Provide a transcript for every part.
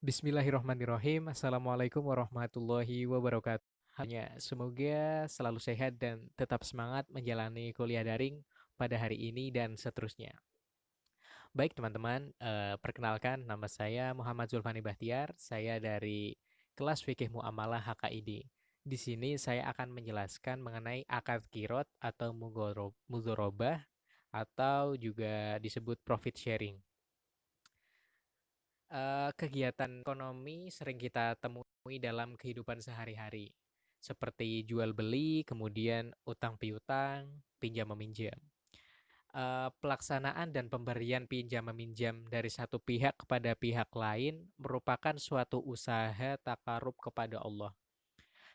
Bismillahirrahmanirrahim. Assalamualaikum warahmatullahi wabarakatuh. Hanya semoga selalu sehat dan tetap semangat menjalani kuliah daring pada hari ini dan seterusnya. Baik teman-teman, perkenalkan nama saya Muhammad Zulfani Bahtiar. Saya dari kelas Fikih Muamalah HKID. Di sini saya akan menjelaskan mengenai akad kirot atau mudorobah atau juga disebut profit sharing. Kegiatan ekonomi sering kita temui dalam kehidupan sehari-hari, seperti jual beli, kemudian utang piutang, pinjam meminjam. Pelaksanaan dan pemberian pinjam meminjam dari satu pihak kepada pihak lain merupakan suatu usaha takarub kepada Allah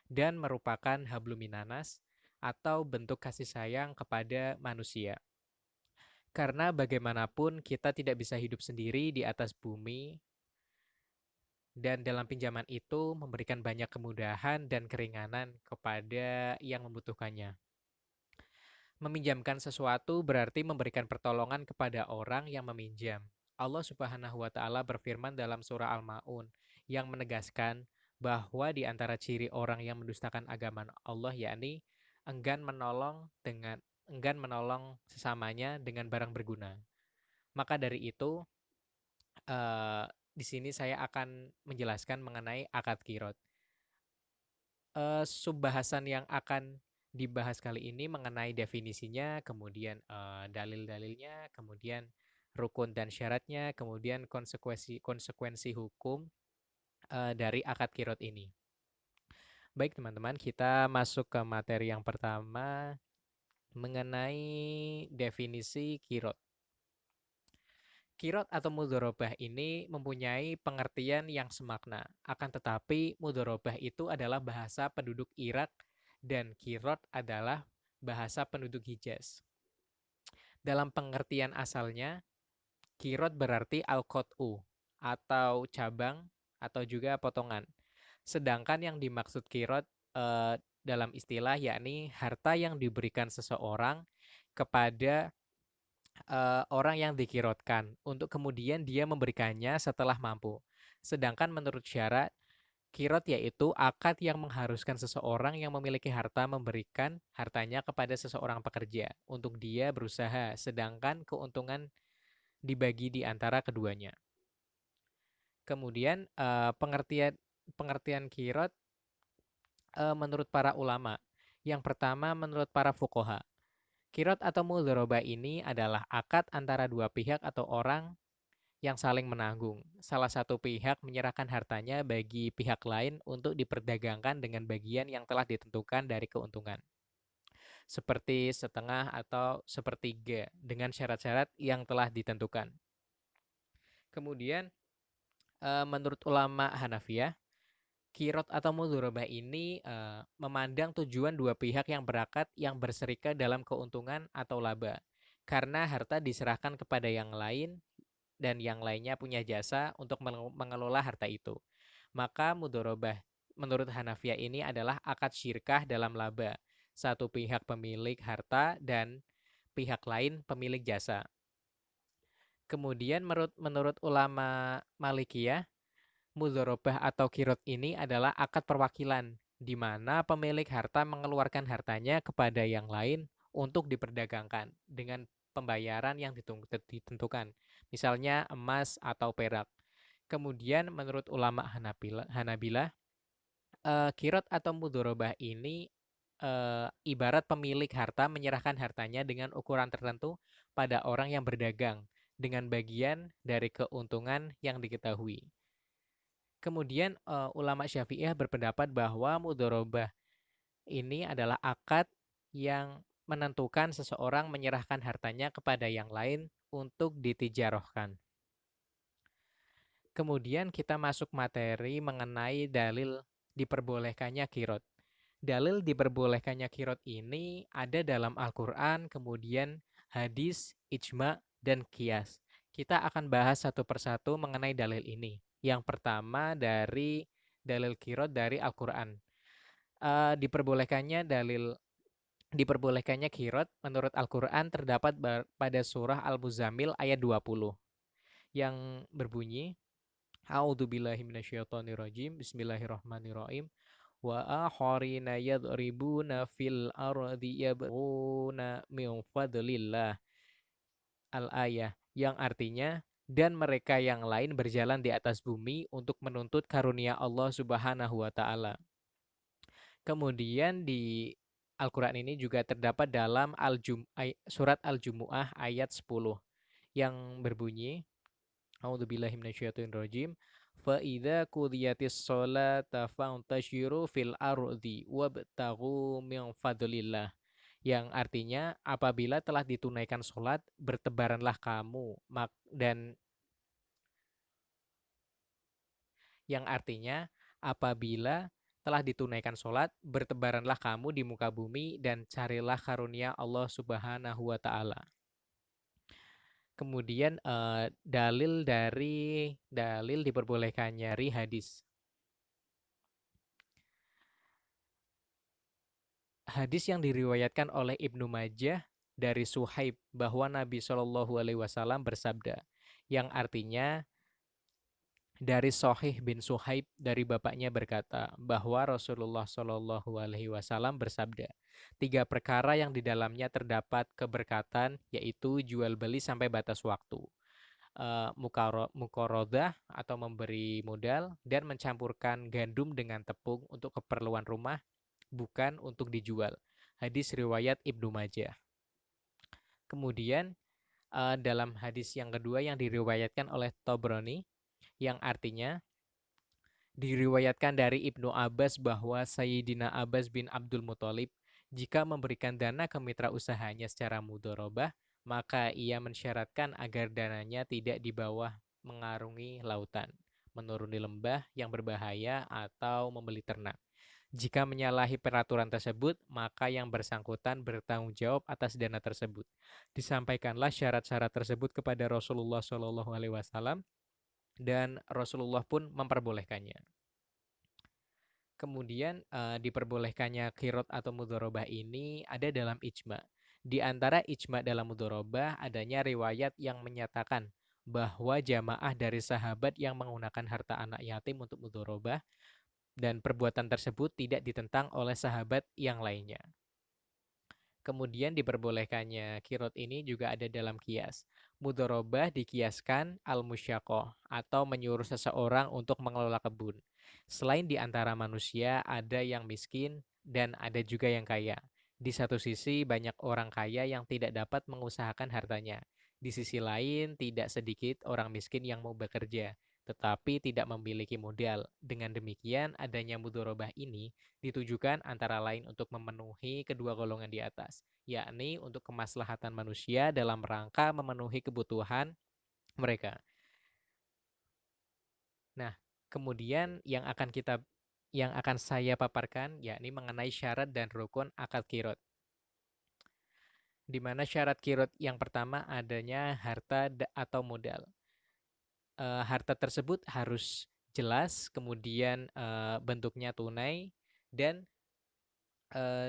dan merupakan habluminanas atau bentuk kasih sayang kepada manusia. Karena bagaimanapun kita tidak bisa hidup sendiri di atas bumi, dan dalam pinjaman itu memberikan banyak kemudahan dan keringanan kepada yang membutuhkannya. Meminjamkan sesuatu berarti memberikan pertolongan kepada orang yang meminjam. Allah Subhanahu wa taala berfirman dalam surah Al-Maun yang menegaskan bahwa di antara ciri orang yang mendustakan agama Allah yakni enggan menolong sesamanya dengan barang berguna. Maka dari itu, di sini saya akan menjelaskan mengenai akad qirot. Subbahasan yang akan dibahas kali ini mengenai definisinya, kemudian, dalil-dalilnya, kemudian rukun dan syaratnya, kemudian konsekuensi hukum, dari akad qirot ini. Baik teman-teman, kita masuk ke materi yang pertama mengenai definisi qirot. Qirot atau mudharabah ini mempunyai pengertian yang semakna. Akan tetapi mudharabah itu adalah bahasa penduduk Irak dan qirot adalah bahasa penduduk Hijaz. Dalam pengertian asalnya, qirot berarti al-qat'u atau cabang atau juga potongan. Sedangkan yang dimaksud qirot dalam istilah yakni harta yang diberikan seseorang kepada orang yang dikirotkan untuk kemudian dia memberikannya setelah mampu. Sedangkan menurut syarat, kirot yaitu akad yang mengharuskan seseorang yang memiliki harta memberikan hartanya kepada seseorang pekerja untuk dia berusaha, sedangkan keuntungan dibagi di antara keduanya. Kemudian pengertian pengertian kirot menurut para ulama. Yang pertama menurut para fuqaha. Kirot atau mudharabah ini adalah akad antara dua pihak atau orang yang saling menanggung. Salah satu pihak menyerahkan hartanya bagi pihak lain untuk diperdagangkan dengan bagian yang telah ditentukan dari keuntungan. Seperti setengah atau sepertiga dengan syarat-syarat yang telah ditentukan. Kemudian menurut ulama Hanafiyah, kirot atau mudharabah ini memandang tujuan dua pihak yang berakad yang berserikat dalam keuntungan atau laba. Karena harta diserahkan kepada yang lain dan yang lainnya punya jasa untuk mengelola harta itu. Maka mudharabah menurut Hanafiyah ini adalah akad syirkah dalam laba. Satu pihak pemilik harta dan pihak lain pemilik jasa. Kemudian menurut ulama Malikiyah, mudharabah atau kirot ini adalah akad perwakilan di mana pemilik harta mengeluarkan hartanya kepada yang lain untuk diperdagangkan dengan pembayaran yang ditentukan, misalnya emas atau perak. Kemudian menurut ulama Hanabilah, kirot atau mudharabah ini ibarat pemilik harta menyerahkan hartanya dengan ukuran tertentu pada orang yang berdagang dengan bagian dari keuntungan yang diketahui. Kemudian ulama Syafi'iyah berpendapat bahwa mudharabah ini adalah akad yang menentukan seseorang menyerahkan hartanya kepada yang lain untuk ditijarohkan. Kemudian kita masuk materi mengenai dalil diperbolehkannya kirot. Dalil diperbolehkannya kirot ini ada dalam Al-Quran, kemudian hadis, ijma, dan qiyas. Kita akan bahas satu persatu mengenai dalil ini. Yang pertama dari dalil kirot dari Al-Quran. Diperbolehkannya kirot menurut Al-Quran terdapat pada surah Al-Muzammil ayat 20 yang berbunyi, A'udzubillahi minasyaitonirrajim. Bismillahirrahmanirrahim. Wa akharina yadribuna fil ardi yabghuna min fadlillah. Al-ayah, yang artinya dan mereka yang lain berjalan di atas bumi untuk menuntut karunia Allah Subhanahu wa taala. Kemudian di Al-Qur'an ini juga terdapat dalam surat Al-Jumu'ah ayat 10 yang berbunyi, A'udzubillahi minasyaitonirrajim. Fa idza qudiyatis sholata fantashiru fil ardi wabtaghu min fadlillah. Yang artinya apabila telah ditunaikan sholat, bertebaranlah kamu. Dan yang artinya apabila telah ditunaikan sholat, bertebaranlah kamu di muka bumi dan carilah karunia Allah Subhanahu wa taala. Kemudian dalil diperbolehkannya hadis. Hadis yang diriwayatkan oleh Ibnu Majah dari Suhaib bahwa Nabi Shallallahu Alaihi Wasallam bersabda, yang artinya dari Sohih bin Suhaib dari bapaknya berkata bahwa Rasulullah Shallallahu Alaihi Wasallam bersabda, 3 perkara yang di dalamnya terdapat keberkatan, yaitu jual beli sampai batas waktu, mukorodah atau memberi modal, dan mencampurkan gandum dengan tepung untuk keperluan rumah, bukan untuk dijual. Hadis riwayat Ibnu Majah. Kemudian dalam hadis yang kedua yang diriwayatkan oleh Tobroni, yang artinya diriwayatkan dari Ibnu Abbas bahwa Sayyidina Abbas bin Abdul Muthalib jika memberikan dana ke mitra usahanya secara mudharabah, maka ia mensyaratkan agar dananya tidak di bawah mengarungi lautan, menuruni lembah yang berbahaya, atau membeli ternak. Jika menyalahi peraturan tersebut, maka yang bersangkutan bertanggung jawab atas dana tersebut. Disampaikanlah syarat-syarat tersebut kepada Rasulullah SAW dan Rasulullah pun memperbolehkannya. Kemudian diperbolehkannya qirot atau mudharabah ini ada dalam ijma. Di antara ijma dalam mudharabah adanya riwayat yang menyatakan bahwa jamaah dari sahabat yang menggunakan harta anak yatim untuk mudharabah, dan perbuatan tersebut tidak ditentang oleh sahabat yang lainnya. Kemudian diperbolehkannya qirot ini juga ada dalam qiyas. Mudharabah dikiaskan al-musyaqah atau menyuruh seseorang untuk mengelola kebun. Selain di antara manusia ada yang miskin dan ada juga yang kaya. Di satu sisi banyak orang kaya yang tidak dapat mengusahakan hartanya. Di sisi lain tidak sedikit orang miskin yang mau bekerja tetapi tidak memiliki modal. Dengan demikian, adanya mudharabah ini ditujukan antara lain untuk memenuhi kedua golongan di atas, yakni untuk kemaslahatan manusia dalam rangka memenuhi kebutuhan mereka. Nah, kemudian yang akan saya paparkan yakni mengenai syarat dan rukun akad qirot. Di mana syarat qirot yang pertama adanya harta atau modal. Harta tersebut harus jelas, kemudian bentuknya tunai dan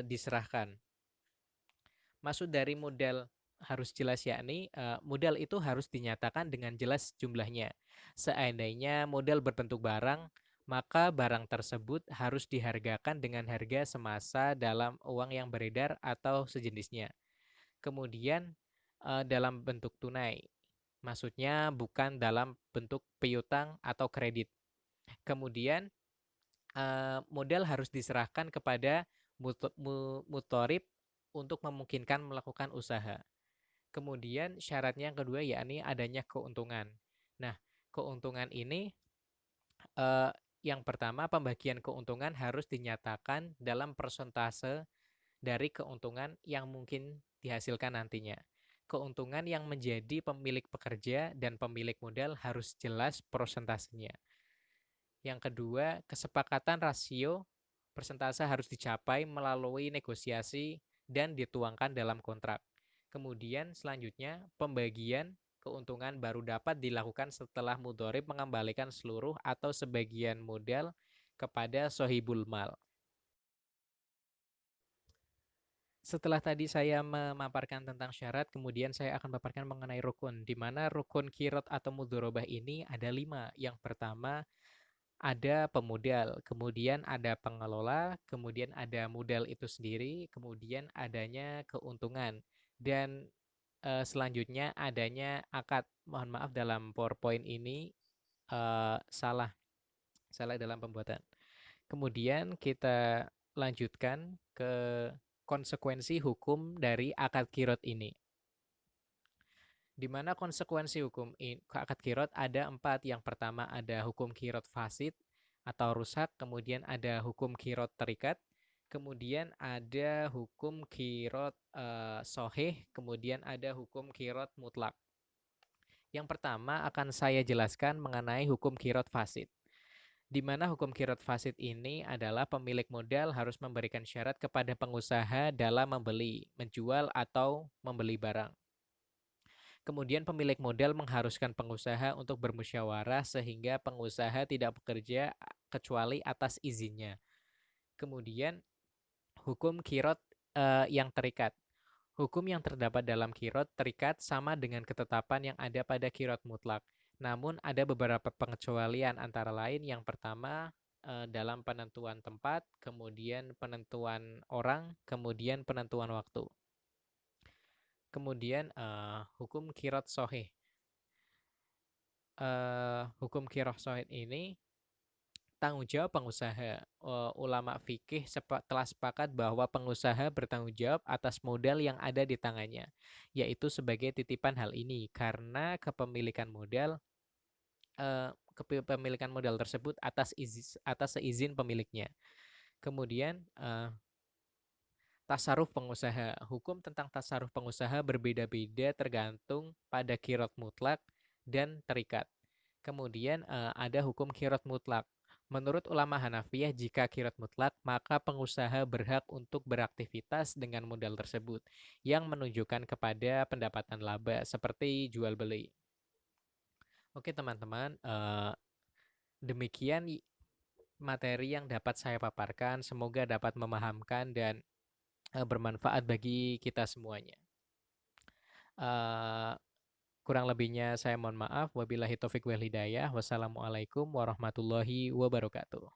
diserahkan. Maksud dari modal harus jelas yakni modal itu harus dinyatakan dengan jelas jumlahnya. Seandainya modal berbentuk barang, maka barang tersebut harus dihargakan dengan harga semasa dalam uang yang beredar atau sejenisnya. Kemudian dalam bentuk tunai. Maksudnya bukan dalam bentuk piutang atau kredit. Kemudian modal harus diserahkan kepada mutorib untuk memungkinkan melakukan usaha. Kemudian syaratnya yang kedua yakni adanya keuntungan. Nah, keuntungan ini yang pertama pembagian keuntungan harus dinyatakan dalam persentase dari keuntungan yang mungkin dihasilkan nantinya. Keuntungan yang menjadi pemilik pekerja dan pemilik modal harus jelas persentasenya. Yang kedua, kesepakatan rasio persentase harus dicapai melalui negosiasi dan dituangkan dalam kontrak. Kemudian selanjutnya, pembagian keuntungan baru dapat dilakukan setelah mudharib mengembalikan seluruh atau sebagian modal kepada sohibul mal. Setelah tadi saya memaparkan tentang syarat, kemudian saya akan paparkan mengenai rukun, di mana rukun kirot atau mudhorobah ini ada 5. Yang pertama ada pemodal, kemudian ada pengelola, kemudian ada modal itu sendiri, kemudian adanya keuntungan, dan selanjutnya adanya akad. Mohon maaf dalam PowerPoint ini salah dalam pembuatan. Kemudian kita lanjutkan ke konsekuensi hukum dari akad kirot ini. Di mana konsekuensi hukum akad kirot ada 4. Yang pertama ada hukum kirot fasid atau rusak, kemudian ada hukum kirot terikat, kemudian ada hukum kirot sohih, kemudian ada hukum kirot mutlak. Yang pertama akan saya jelaskan mengenai hukum kirot fasid, di mana hukum kirot fasid ini adalah pemilik modal harus memberikan syarat kepada pengusaha dalam membeli, menjual, atau membeli barang. Kemudian pemilik modal mengharuskan pengusaha untuk bermusyawarah sehingga pengusaha tidak bekerja kecuali atas izinnya. Kemudian hukum kirot yang terikat. Hukum yang terdapat dalam kirot terikat sama dengan ketetapan yang ada pada kirot mutlak. Namun ada beberapa pengecualian, antara lain yang pertama dalam penentuan tempat, kemudian penentuan orang, kemudian penentuan waktu. Kemudian hukum kirot sohih. Hukum kirot sohih ini tanggung jawab pengusaha. Ulama fikih telah sepakat bahwa pengusaha bertanggung jawab atas modal yang ada di tangannya, yaitu sebagai titipan hal ini karena kepemilikan modal tersebut atas seizin pemiliknya. Kemudian tasarruf pengusaha. Hukum tentang tasarruf pengusaha berbeda-beda tergantung pada kirot mutlak dan terikat. Kemudian ada hukum kirot mutlak. Menurut ulama Hanafiyah, jika kirot mutlak, maka pengusaha berhak untuk beraktivitas dengan modal tersebut yang menunjukkan kepada pendapatan laba seperti jual beli. Oke teman-teman, demikian materi yang dapat saya paparkan. Semoga dapat memahamkan dan bermanfaat bagi kita semuanya. Kurang lebihnya saya mohon maaf. Wabillahi taufik wal hidayah. Wassalamualaikum warahmatullahi wabarakatuh.